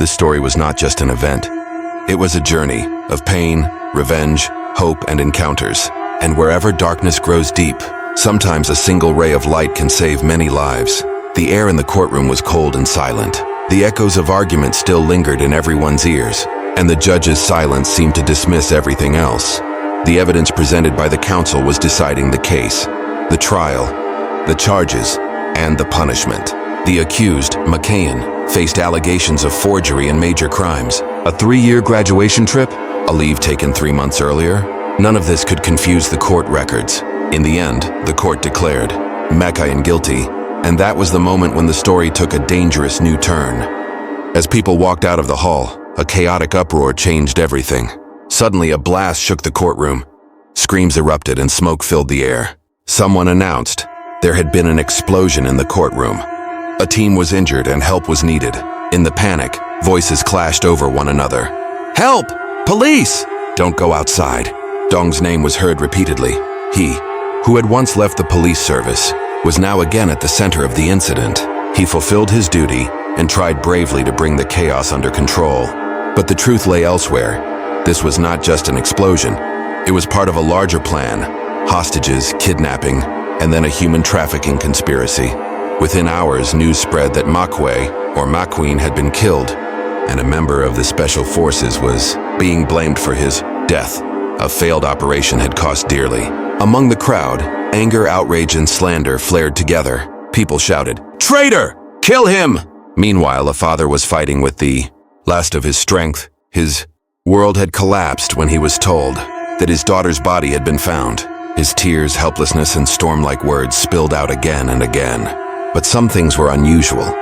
This story was not just an event. It was a journey of pain, revenge, hope, and encounters. And wherever darkness grows deep, sometimes a single ray of light can save many lives. The air in the courtroom was cold and silent. The echoes of argument still lingered in everyone's ears, and the judge's silence seemed to dismiss everything else. The evidence presented by the counsel was deciding the case, the trial, the charges, and the punishment. The accused, McCain, faced allegations of forgery and major crimes. A 3-year graduation trip? A leave taken 3 months earlier? None of this could confuse the court records. In the end, the court declared McCain guilty, and that was the moment when the story took a dangerous new turn. As people walked out of the hall, a chaotic uproar changed everything. Suddenly, a blast shook the courtroom. Screams erupted and smoke filled the air. Someone announced there had been an explosion in the courtroom. A team was injured and help was needed. In the panic, voices clashed over one another. "Help! Police!" "Don't go outside." Dong's name was heard repeatedly. He, who had once left the police service, was now again at the center of the incident. He fulfilled his duty and tried bravely to bring the chaos under control. But the truth lay elsewhere. This was not just an explosion. It was part of a larger plan: hostages, kidnapping, and then a human trafficking conspiracy. Within hours, news spread that McQueen had been killed, and a member of the special forces was being blamed for his death. A failed operation had cost dearly. Among the crowd, anger, outrage, and slander flared together. People shouted, "Traitor! Kill him!" Meanwhile, a father was fighting with the last of his strength. His world had collapsed when he was told that his daughter's body had been found. His tears, helplessness, and storm-like words spilled out again and again. But some things were unusual.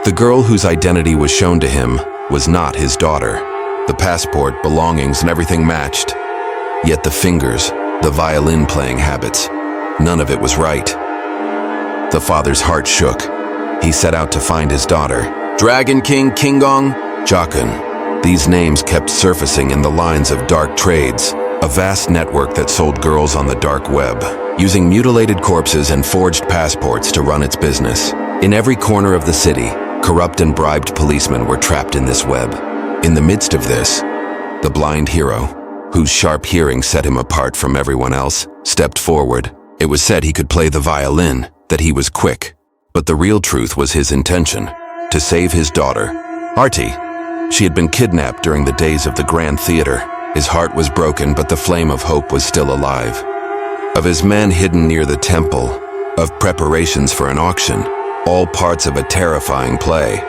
The girl whose identity was shown to him was not his daughter. The passport, belongings, and everything matched. Yet the fingers, the violin-playing habits, none of it was right. The father's heart shook. He set out to find his daughter. Dragon King Kingong, Jakun. These names kept surfacing in the lines of dark trades, a vast network that sold girls on the dark web, using mutilated corpses and forged passports to run its business. In every corner of the city, corrupt and bribed policemen were trapped in this web. In the midst of this, the blind hero, whose sharp hearing set him apart from everyone else, stepped forward. It was said he could play the violin, that he was quick. But the real truth was his intention: to save his daughter, Artie. She had been kidnapped during the days of the Grand Theater. His heart was broken, but the flame of hope was still alive. Of his men hidden near the temple, of preparations for an auction, all parts of a terrifying play.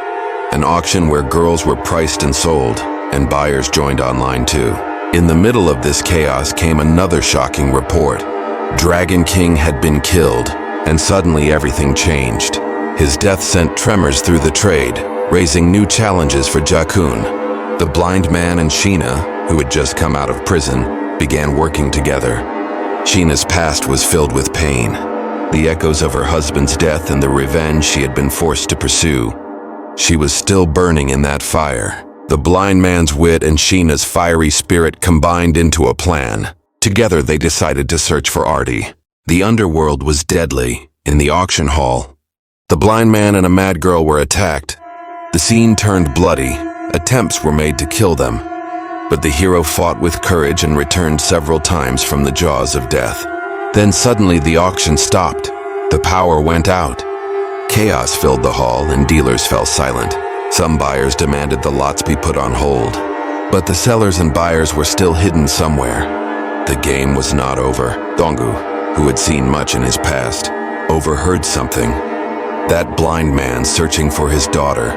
An auction where girls were priced and sold, and buyers joined online too. In the middle of this chaos came another shocking report. Dragon King had been killed, and suddenly everything changed. His death sent tremors through the trade, raising new challenges for Jakun. The blind man and Sheena, who had just come out of prison, began working together. Sheena's past was filled with pain, the echoes of her husband's death and the revenge she had been forced to pursue. She was still burning in that fire. The blind man's wit and Sheena's fiery spirit combined into a plan. Together they decided to search for Artie. The underworld was deadly. In the auction hall, the blind man and a mad girl were attacked. The scene turned bloody. Attempts were made to kill them. But the hero fought with courage and returned several times from the jaws of death. Then suddenly the auction stopped. The power went out. Chaos filled the hall and dealers fell silent. Some buyers demanded the lots be put on hold. But the sellers and buyers were still hidden somewhere. The game was not over. Dongu, who had seen much in his past, overheard something. That blind man searching for his daughter.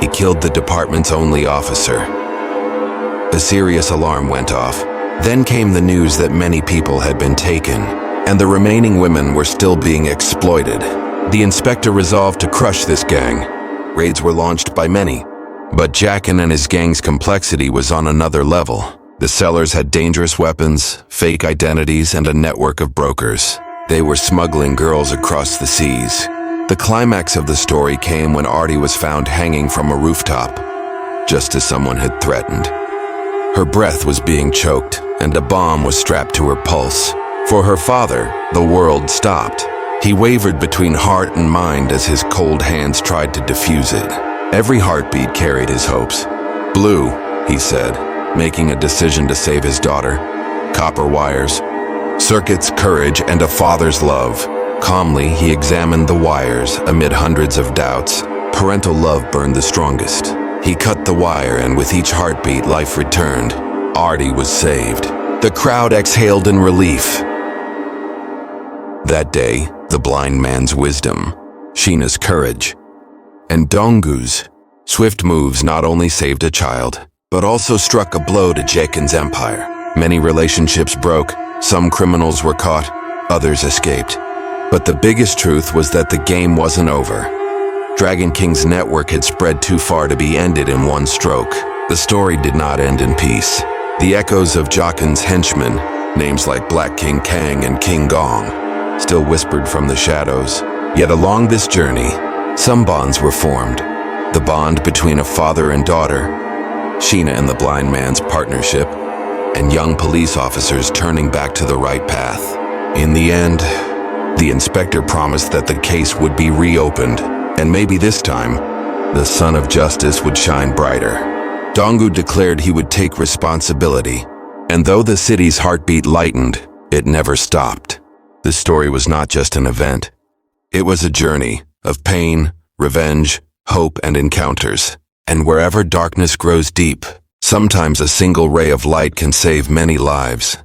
He killed the department's only officer. A serious alarm went off. Then came the news that many people had been taken, and the remaining women were still being exploited. The inspector resolved to crush this gang. Raids were launched by many, but Jakun and his gang's complexity was on another level. The sellers had dangerous weapons, fake identities, and a network of brokers. They were smuggling girls across the seas. The climax of the story came when Artie was found hanging from a rooftop, just as someone had threatened. Her breath was being choked, and a bomb was strapped to her pulse. For her father, the world stopped. He wavered between heart and mind as his cold hands tried to defuse it. Every heartbeat carried his hopes. Blue, he said, making a decision to save his daughter. Copper wires, circuits, courage, and a father's love. Calmly, he examined the wires amid hundreds of doubts. Parental love burned the strongest. He cut the wire, and with each heartbeat, life returned. Artie was saved. The crowd exhaled in relief. That day, the blind man's wisdom, Sheena's courage, and Dongu's swift moves not only saved a child, but also struck a blow to Jaken's empire. Many relationships broke, some criminals were caught, others escaped. But the biggest truth was that the game wasn't over. Dragon King's network had spread too far to be ended in one stroke. The story did not end in peace. The echoes of Jaken's henchmen, names like Black King Kang and King Gong, still whispered from the shadows. Yet along this journey, some bonds were formed. The bond between a father and daughter, Sheena and the blind man's partnership, and young police officers turning back to the right path. In the end, the inspector promised that the case would be reopened, and maybe this time, the sun of justice would shine brighter. Dongu declared he would take responsibility, and though the city's heartbeat lightened, it never stopped. This story was not just an event. It was a journey of pain, revenge, hope, and encounters. And wherever darkness grows deep, sometimes a single ray of light can save many lives.